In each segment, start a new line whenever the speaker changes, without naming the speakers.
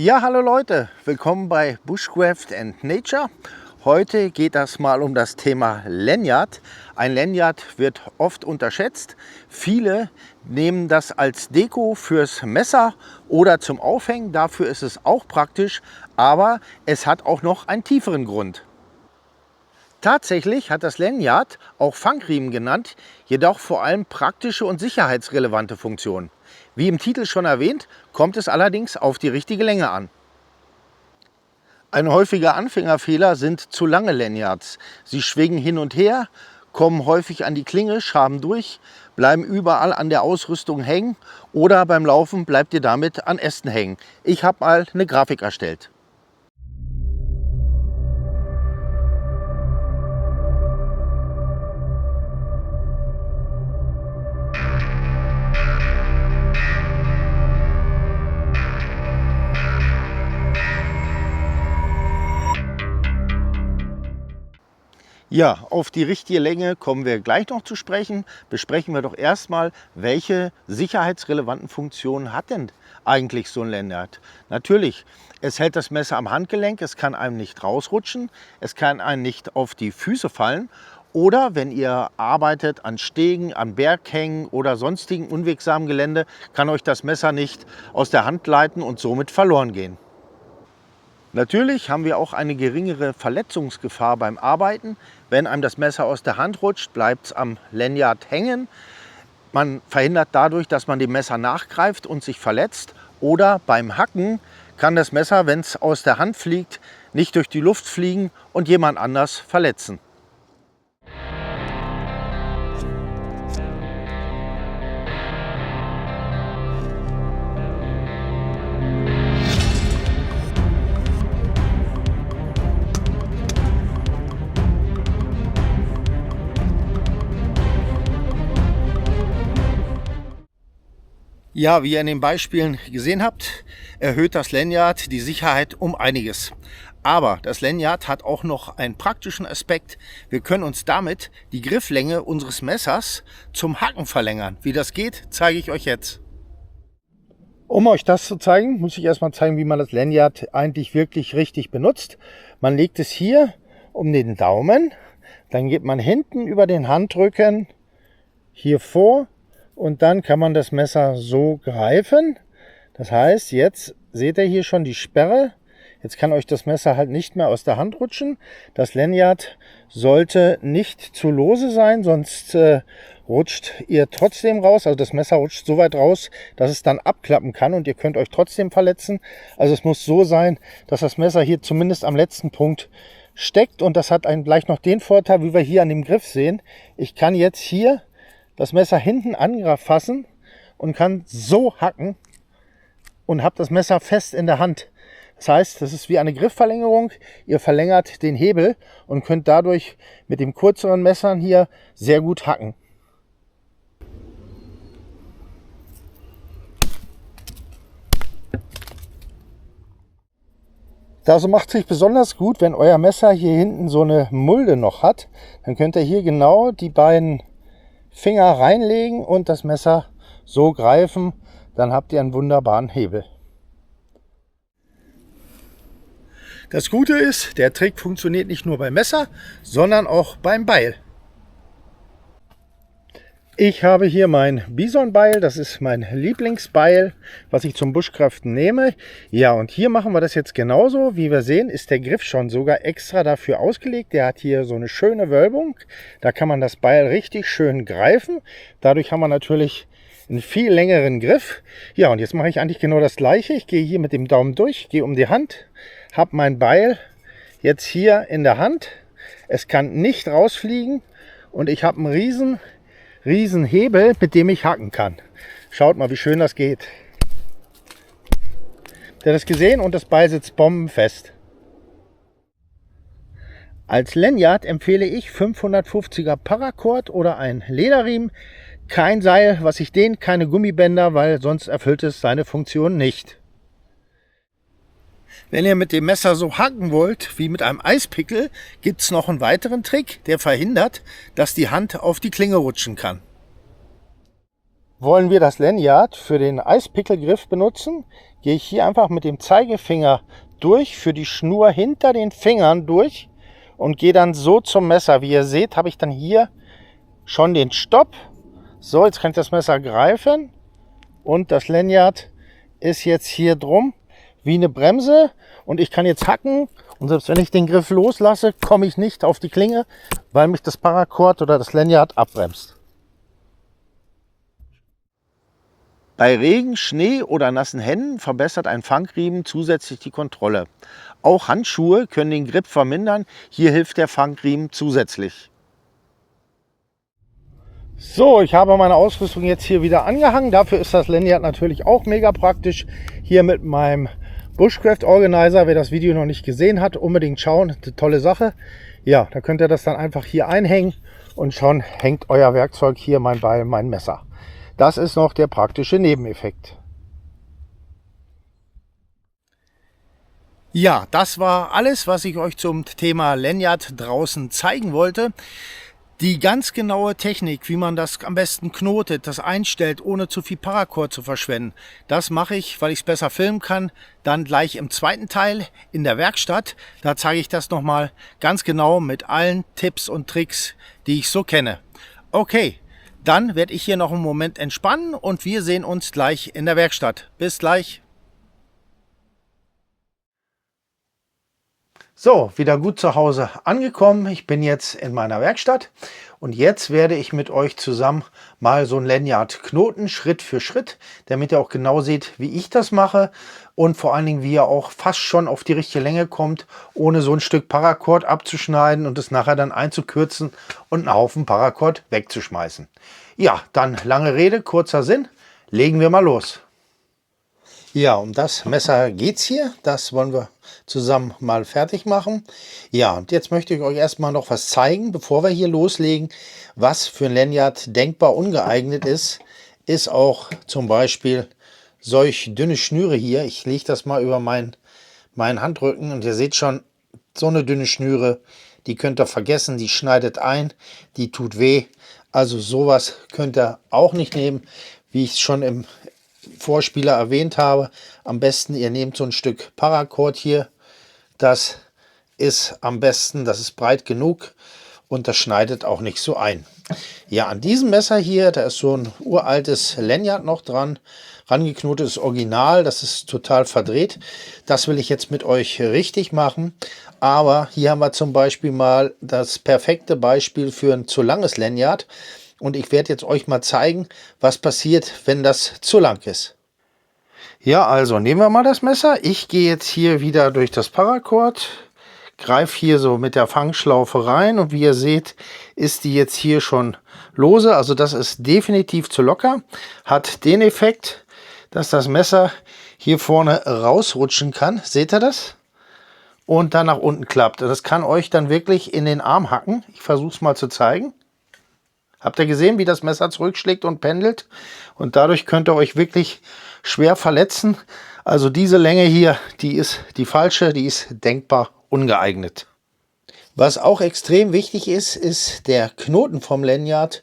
Ja, hallo Leute, willkommen bei Bushcraft and Nature. Heute geht es mal um das Thema Lanyard. Ein Lanyard wird oft unterschätzt. Viele nehmen das als Deko fürs Messer oder zum Aufhängen. Dafür ist es auch praktisch, aber es hat auch noch einen tieferen Grund. Tatsächlich hat das Lanyard, auch Fangriemen genannt, jedoch vor allem praktische und sicherheitsrelevante Funktionen. Wie im Titel schon erwähnt, kommt es allerdings auf die richtige Länge an. Ein häufiger Anfängerfehler sind zu lange Lanyards. Sie schwingen hin und her, kommen häufig an die Klinge, schaben durch, bleiben überall an der Ausrüstung hängen oder beim Laufen bleibt ihr damit an Ästen hängen. Ich habe mal eine Grafik erstellt. Ja, auf die richtige Länge kommen wir gleich noch zu sprechen. Besprechen wir doch erstmal, welche sicherheitsrelevanten Funktionen hat denn eigentlich so ein Lanyard? Natürlich, es hält das Messer am Handgelenk, es kann einem nicht rausrutschen, es kann einem nicht auf die Füße fallen. Oder wenn ihr arbeitet an Stegen, an Berghängen oder sonstigen unwegsamen Gelände, kann euch das Messer nicht aus der Hand gleiten und somit verloren gehen. Natürlich haben wir auch eine geringere Verletzungsgefahr beim Arbeiten. Wenn einem das Messer aus der Hand rutscht, bleibt es am Lanyard hängen. Man verhindert dadurch, dass man dem Messer nachgreift und sich verletzt. Oder beim Hacken kann das Messer, wenn es aus der Hand fliegt, nicht durch die Luft fliegen und jemand anders verletzen. Ja, wie ihr in den Beispielen gesehen habt, erhöht das Lanyard die Sicherheit um einiges. Aber das Lanyard hat auch noch einen praktischen Aspekt. Wir können uns damit die Grifflänge unseres Messers zum Hacken verlängern. Wie das geht, zeige ich euch jetzt. Um euch das zu zeigen, muss ich erstmal zeigen, wie man das Lanyard eigentlich wirklich richtig benutzt. Man legt es hier um den Daumen, dann geht man hinten über den Handrücken hier vor. Und dann kann man das Messer so greifen. Das heißt, jetzt seht ihr hier schon die Sperre. Jetzt kann euch das Messer halt nicht mehr aus der Hand rutschen. Das Lanyard sollte nicht zu lose sein, sonst rutscht ihr trotzdem raus. Also das Messer rutscht so weit raus, dass es dann abklappen kann und ihr könnt euch trotzdem verletzen. Also es muss so sein, dass das Messer hier zumindest am letzten Punkt steckt. Und das hat gleich noch den Vorteil, wie wir hier an dem Griff sehen. Ich kann jetzt hier das Messer hinten anfassen und kann so hacken und habe das Messer fest in der Hand. Das heißt, das ist wie eine Griffverlängerung. Ihr verlängert den Hebel und könnt dadurch mit dem kürzeren Messern hier sehr gut hacken. Das macht sich besonders gut, wenn euer Messer hier hinten so eine Mulde noch hat. Dann könnt ihr hier genau die beiden Finger reinlegen und das Messer so greifen, dann habt ihr einen wunderbaren Hebel. Das Gute ist, der Trick funktioniert nicht nur beim Messer, sondern auch beim Beil. Ich habe hier mein Bisonbeil, das ist mein Lieblingsbeil, was ich zum Bushcraften nehme. Ja, und hier machen wir das jetzt genauso. Wie wir sehen, ist der Griff schon sogar extra dafür ausgelegt. Der hat hier so eine schöne Wölbung. Da kann man das Beil richtig schön greifen. Dadurch haben wir natürlich einen viel längeren Griff. Ja, und jetzt mache ich eigentlich genau das Gleiche. Ich gehe hier mit dem Daumen durch, gehe um die Hand, habe mein Beil jetzt hier in der Hand. Es kann nicht rausfliegen und ich habe einen riesen Hebel, mit dem ich hacken kann. Schaut mal, wie schön das geht. Der hat es gesehen und das Beil sitzt bombenfest. Als Lanyard empfehle ich 550er Paracord oder ein Lederriemen. Kein Seil, was sich dehnt, keine Gummibänder, weil sonst erfüllt es seine Funktion nicht. Wenn ihr mit dem Messer so hacken wollt wie mit einem Eispickel, gibt es noch einen weiteren Trick, der verhindert, dass die Hand auf die Klinge rutschen kann. Wollen wir das Lanyard für den Eispickelgriff benutzen, gehe ich hier einfach mit dem Zeigefinger durch, für die Schnur hinter den Fingern durch und gehe dann so zum Messer. Wie ihr seht, habe ich dann hier schon den Stopp. So, jetzt kann ich das Messer greifen und das Lanyard ist jetzt hier drum wie eine Bremse und ich kann jetzt hacken und selbst wenn ich den Griff loslasse, komme ich nicht auf die Klinge, weil mich das Paracord oder das Lanyard abbremst. Bei Regen, Schnee oder nassen Händen verbessert ein Fangriemen zusätzlich die Kontrolle. Auch Handschuhe können den Grip vermindern, hier hilft der Fangriemen zusätzlich. So, ich habe meine Ausrüstung jetzt hier wieder angehangen. Dafür ist das Lanyard natürlich auch mega praktisch. Hier mit meinem Bushcraft Organizer, wer das Video noch nicht gesehen hat, unbedingt schauen. Eine tolle Sache. Ja, da könnt ihr das dann einfach hier einhängen und schon hängt euer Werkzeug hier, mein Beil, mein Messer. Das ist noch der praktische Nebeneffekt. Ja, das war alles, was ich euch zum Thema Lanyard draußen zeigen wollte. Die ganz genaue Technik, wie man das am besten knotet, das einstellt, ohne zu viel Paracord zu verschwenden, das mache ich, weil ich es besser filmen kann, dann gleich im zweiten Teil in der Werkstatt. Da zeige ich das nochmal ganz genau mit allen Tipps und Tricks, die ich so kenne. Okay. Dann werde ich hier noch einen Moment entspannen und wir sehen uns gleich in der Werkstatt. Bis gleich. So, wieder gut zu Hause angekommen. Ich bin jetzt in meiner Werkstatt und jetzt werde ich mit euch zusammen mal so ein Lanyard knoten, Schritt für Schritt, damit ihr auch genau seht, wie ich das mache und vor allen Dingen, wie ihr auch fast schon auf die richtige Länge kommt, ohne so ein Stück Paracord abzuschneiden und es nachher dann einzukürzen und einen Haufen Paracord wegzuschmeißen. Ja, dann lange Rede, kurzer Sinn, legen wir mal los. Ja, um das Messer geht's hier. Das wollen wir zusammen mal fertig machen. Ja, und jetzt möchte ich euch erstmal noch was zeigen, bevor wir hier loslegen. Was für ein Lanyard denkbar ungeeignet ist, ist auch zum Beispiel solch dünne Schnüre hier. Ich lege das mal über meinen Handrücken und ihr seht schon, so eine dünne Schnüre, die könnt ihr vergessen, die schneidet ein, die tut weh. Also sowas könnt ihr auch nicht nehmen, wie ich es schon im Vorspieler erwähnt habe. Am besten ihr nehmt so ein Stück Paracord hier. Das ist am besten, das ist breit genug und das schneidet auch nicht so ein. Ja, an diesem Messer hier, da ist so ein uraltes Lanyard noch dran. Rangeknotetes Original, das ist total verdreht. Das will ich jetzt mit euch richtig machen. Aber hier haben wir zum Beispiel mal das perfekte Beispiel für ein zu langes Lanyard. Und ich werde jetzt euch mal zeigen, was passiert, wenn das zu lang ist. Ja, also nehmen wir mal das Messer. Ich gehe jetzt hier wieder durch das Paracord, greife hier so mit der Fangschlaufe rein und wie ihr seht, ist die jetzt hier schon lose. Also das ist definitiv zu locker. Hat den Effekt, dass das Messer hier vorne rausrutschen kann. Seht ihr das? Und dann nach unten klappt. Das kann euch dann wirklich in den Arm hacken. Ich versuche es mal zu zeigen. Habt ihr gesehen, wie das Messer zurückschlägt und pendelt? Und dadurch könnt ihr euch wirklich schwer verletzen. Also diese Länge hier, die ist die falsche, die ist denkbar ungeeignet. Was auch extrem wichtig ist, ist der Knoten vom Lanyard.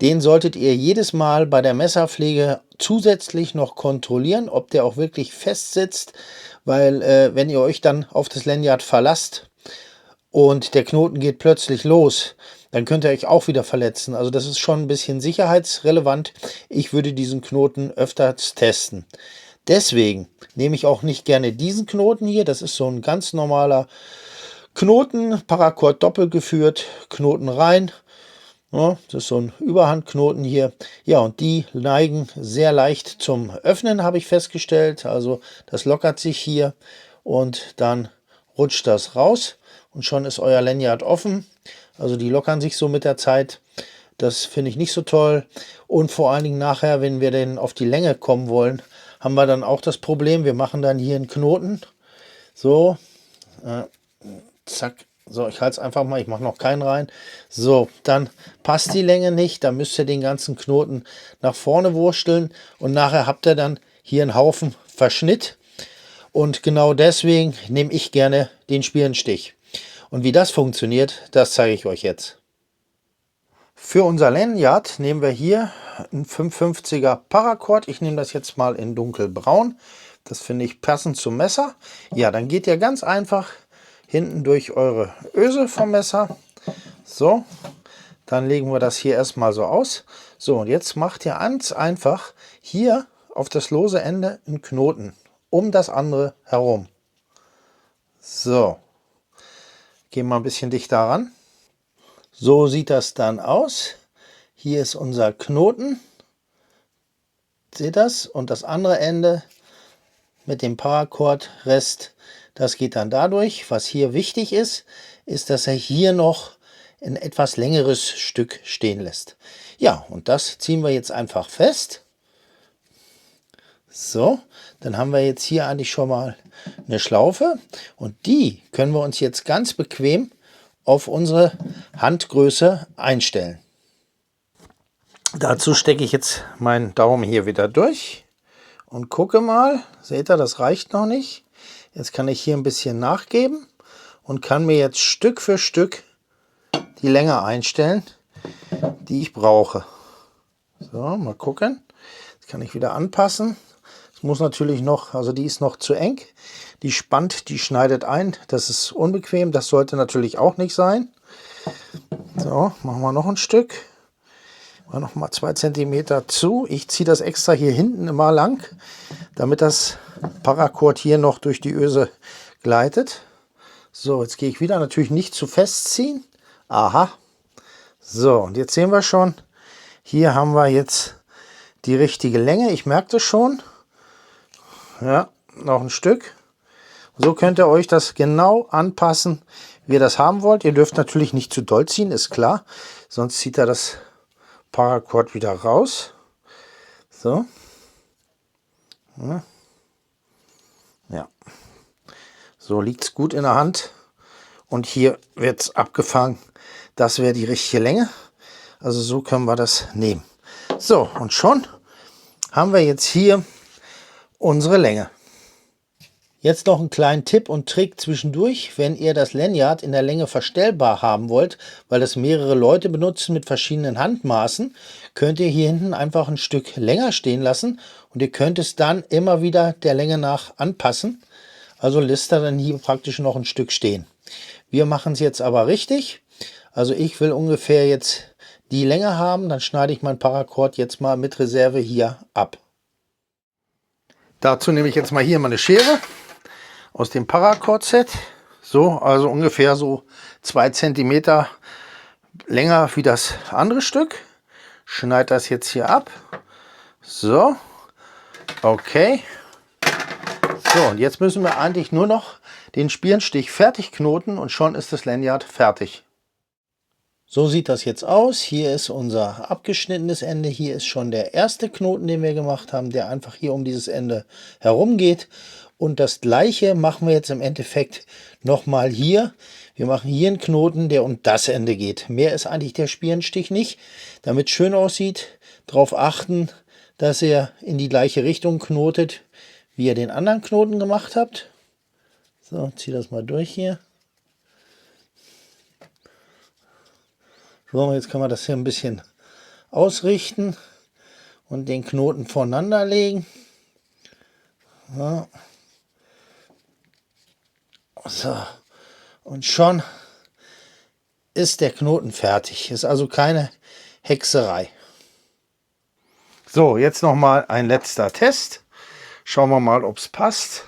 Den solltet ihr jedes Mal bei der Messerpflege zusätzlich noch kontrollieren, ob der auch wirklich fest sitzt. Weil wenn ihr euch dann auf das Lanyard verlasst und der Knoten geht plötzlich los, dann könnt ihr euch auch wieder verletzen. Also das ist schon ein bisschen sicherheitsrelevant. Ich würde diesen Knoten öfters testen. Deswegen nehme ich auch nicht gerne diesen Knoten hier. Das ist so ein ganz normaler Knoten, Paracord doppelt geführt, Knoten rein. Ja, das ist so ein Überhandknoten hier. Ja, und die neigen sehr leicht zum Öffnen, habe ich festgestellt. Also das lockert sich hier und dann rutscht das raus und schon ist euer Lanyard offen. Also die lockern sich so mit der Zeit. Das finde ich nicht so toll. Und vor allen Dingen nachher, wenn wir denn auf die Länge kommen wollen, haben wir dann auch das Problem. Wir machen dann hier einen Knoten. So, zack. So, ich halte es einfach mal, ich mache noch keinen rein. So, dann passt die Länge nicht. Da müsst ihr den ganzen Knoten nach vorne wursteln. Und nachher habt ihr dann hier einen Haufen Verschnitt. Und genau deswegen nehme ich gerne den Spielenstich. Und wie das funktioniert, das zeige ich euch jetzt. Für unser Lanyard nehmen wir hier ein 550er Paracord. Ich nehme das jetzt mal in dunkelbraun. Das finde ich passend zum Messer. Ja, dann geht ihr ganz einfach hinten durch eure Öse vom Messer. So, dann legen wir das hier erstmal so aus. So, und jetzt macht ihr ganz einfach hier auf das lose Ende einen Knoten um das andere herum. So, gehen wir ein bisschen dichter ran. So sieht das dann aus. Hier ist unser Knoten. Seht das? Und das andere Ende mit dem Paracord-Rest, das geht dann dadurch. Was hier wichtig ist, ist, dass er hier noch ein etwas längeres Stück stehen lässt. Ja, und das ziehen wir jetzt einfach fest. So, dann haben wir jetzt hier eigentlich schon mal eine Schlaufe. Und die können wir uns jetzt ganz bequem auf unsere Handgröße einstellen. Dazu stecke ich jetzt meinen Daumen hier wieder durch und gucke mal. Seht ihr, das reicht noch nicht. Jetzt kann ich hier ein bisschen nachgeben und kann mir jetzt Stück für Stück die Länge einstellen, die ich brauche. So, mal gucken. Jetzt kann ich wieder anpassen. Es muss natürlich noch, also die ist noch zu eng. Die spannt, die schneidet ein. Das ist unbequem. Das sollte natürlich auch nicht sein. So, machen wir noch ein Stück. Mal noch mal 2 cm zu. Ich ziehe das extra hier hinten immer lang, damit das Paracord hier noch durch die Öse gleitet. So, jetzt gehe ich wieder, natürlich nicht zu fest ziehen. Aha. So, und jetzt sehen wir schon, hier haben wir jetzt die richtige Länge. Ich merke das schon. Ja, noch ein Stück. So könnt ihr euch das genau anpassen, wie ihr das haben wollt. Ihr dürft natürlich nicht zu doll ziehen, ist klar. Sonst zieht er das Paracord wieder raus. So. Ja. So liegt es gut in der Hand. Und hier wird es abgefangen. Das wäre die richtige Länge. Also so können wir das nehmen. So, und schon haben wir jetzt hier unsere Länge. Jetzt noch einen kleinen Tipp und Trick zwischendurch, wenn ihr das Lanyard in der Länge verstellbar haben wollt, weil das mehrere Leute benutzen mit verschiedenen Handmaßen, könnt ihr hier hinten einfach ein Stück länger stehen lassen und ihr könnt es dann immer wieder der Länge nach anpassen. Also lässt er dann hier praktisch noch ein Stück stehen. Wir machen es jetzt aber richtig. Also ich will ungefähr jetzt die Länge haben, dann schneide ich mein Paracord jetzt mal mit Reserve hier ab. Dazu nehme ich jetzt mal hier meine Schere aus dem Paracord-Set. So, also ungefähr so 2 cm länger wie das andere Stück. Schneide das jetzt hier ab. So, okay. So, und jetzt müssen wir eigentlich nur noch den Spielenstich fertig knoten und schon ist das Lanyard fertig. So sieht das jetzt aus. Hier ist unser abgeschnittenes Ende. Hier ist schon der erste Knoten, den wir gemacht haben, der einfach hier um dieses Ende herum geht. Und das gleiche machen wir jetzt im Endeffekt nochmal hier. Wir machen hier einen Knoten, der um das Ende geht. Mehr ist eigentlich der Spielenstich nicht. Damit es schön aussieht, darauf achten, dass ihr in die gleiche Richtung knotet, wie ihr den anderen Knoten gemacht habt. So, ziehe das mal durch hier. So, jetzt kann man das hier ein bisschen ausrichten und den Knoten voneinander legen. Ja. So, und schon ist der Knoten fertig. Ist also keine Hexerei. So, jetzt noch mal ein letzter Test. Schauen wir mal, ob es passt.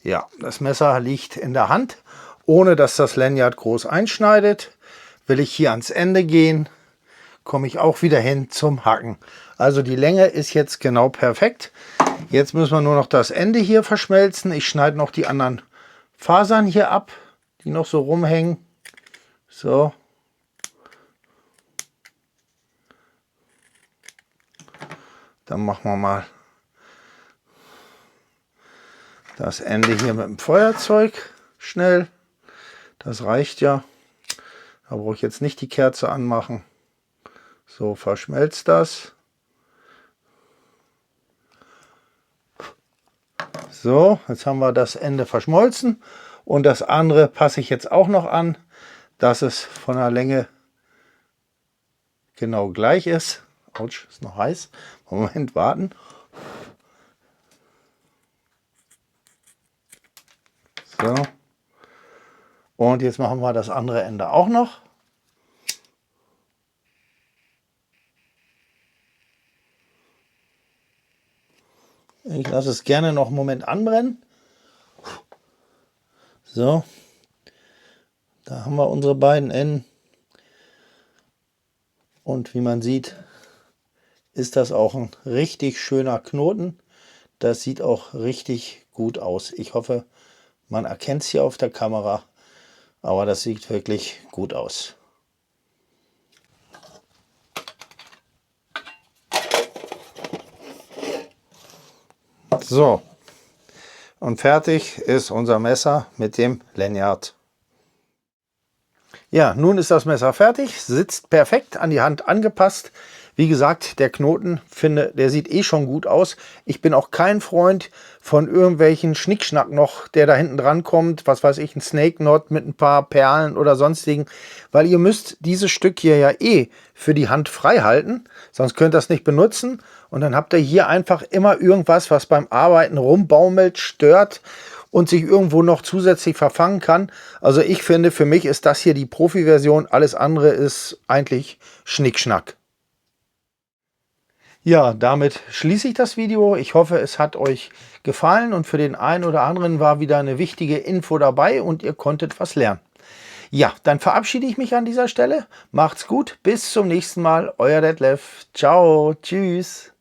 Ja, das Messer liegt in der Hand, ohne dass das Lanyard groß einschneidet. Will ich hier ans Ende gehen, komme ich auch wieder hin zum Hacken. Also die Länge ist jetzt genau perfekt. Jetzt müssen wir nur noch das Ende hier verschmelzen. Ich schneide noch die anderen Fasern hier ab, die noch so rumhängen. So. Dann machen wir mal das Ende hier mit dem Feuerzeug schnell. Das reicht ja. Da brauche ich jetzt nicht die Kerze anmachen. So verschmelzt das. So, jetzt haben wir das Ende verschmolzen und das andere passe ich jetzt auch noch an, dass es von der Länge genau gleich ist. Autsch, ist noch heiß. Moment, warten. So. Und jetzt machen wir das andere Ende auch noch. Ich lasse es gerne noch einen Moment anbrennen. So, da haben wir unsere beiden Enden. Und wie man sieht, ist das auch ein richtig schöner Knoten. Das sieht auch richtig gut aus. Ich hoffe, man erkennt es hier auf der Kamera, aber das sieht wirklich gut aus. So, und fertig ist unser Messer mit dem Lanyard. Ja, nun ist das Messer fertig, sitzt perfekt an die Hand angepasst. Wie gesagt, der Knoten, der sieht eh schon gut aus. Ich bin auch kein Freund von irgendwelchen Schnickschnack noch, der da hinten dran kommt. Was weiß ich, ein Snake Knot mit ein paar Perlen oder sonstigen. Weil ihr müsst dieses Stück hier ja eh für die Hand frei halten. Sonst könnt ihr das nicht benutzen. Und dann habt ihr hier einfach immer irgendwas, was beim Arbeiten rumbaumelt, stört und sich irgendwo noch zusätzlich verfangen kann. Also ich finde, für mich ist das hier die Profi-Version. Alles andere ist eigentlich Schnickschnack. Ja, damit schließe ich das Video. Ich hoffe, es hat euch gefallen und für den einen oder anderen war wieder eine wichtige Info dabei und ihr konntet was lernen. Ja, dann verabschiede ich mich an dieser Stelle. Macht's gut, bis zum nächsten Mal. Euer Detlef. Ciao, tschüss.